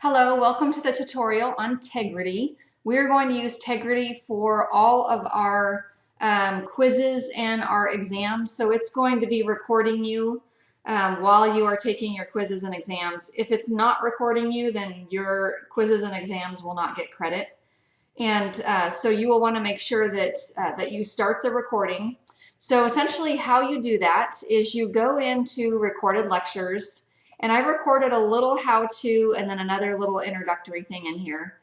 Hello, welcome to the tutorial on Tegrity. We're going to use Tegrity for all of our quizzes and our exams. So it's going to be recording you while you are taking your quizzes and exams. If it's not recording you, then your quizzes and exams will not get credit. And so you will want to make sure that you start the recording. So essentially how you do that is you go into recorded lectures, and I recorded a little how-to and then another little introductory thing in here.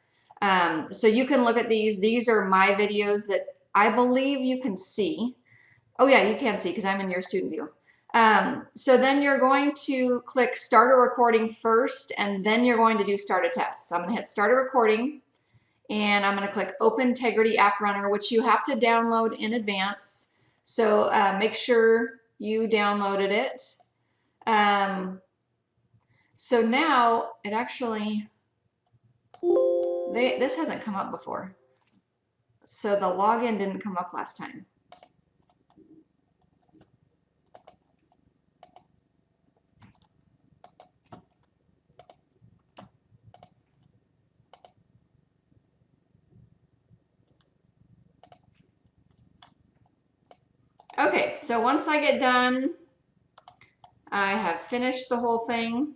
So you can look at these. These are my videos that I believe you can see. Oh yeah, you can see because I'm in your student view. So then you're going to click start a recording first, and then you're going to do start a test. So I'm gonna hit start a recording, and I'm gonna click open Tegrity app runner, which you have to download in advance. So make sure you downloaded it. So now it actually, this hasn't come up before. So the login didn't come up last time. Okay, so once I get done, I have finished the whole thing.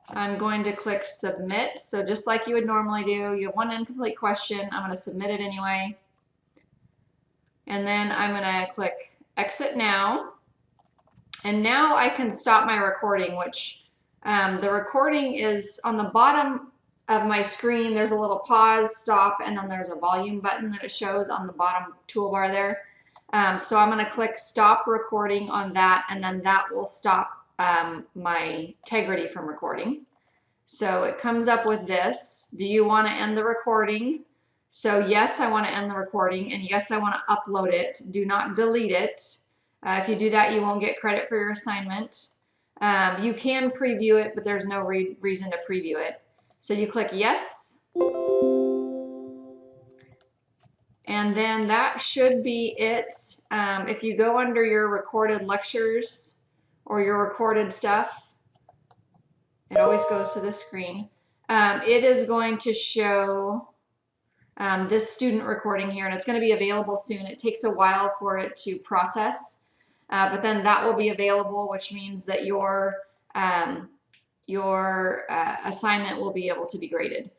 I'm going to click submit. So just like you would normally do, you have one incomplete question. I'm going to submit it anyway. And then I'm going to click exit now. And now I can stop my recording, which the recording is on the bottom of my screen. There's a little pause, stop, and then there's a volume button that it shows on the bottom toolbar there. So I'm going to click stop recording on that, and then that will stop my Tegrity from recording. So it comes up with this. Do you want to end the recording? So yes, I want to end the recording, and yes, I want to upload it. Do not delete it. If you do that, you won't get credit for your assignment. You can preview it, but there's no reason to preview it. So you click yes. And then that should be it. If you go under your recorded lectures or your recorded stuff, it always goes to this screen. It is going to show this student recording here, and it's going to be available soon. It takes a while for it to process, but then that will be available, which means that your assignment will be able to be graded.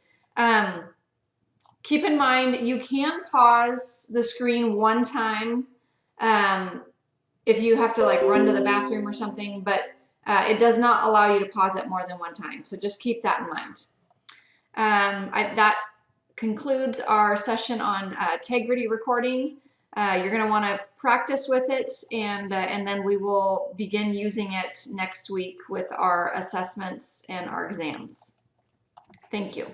Keep in mind, you can pause the screen one time if you have to like run to the bathroom or something, but it does not allow you to pause it more than one time. So just keep that in mind. That concludes our session on Tegrity recording. You're going to want to practice with it, and then we will begin using it next week with our assessments and our exams. Thank you.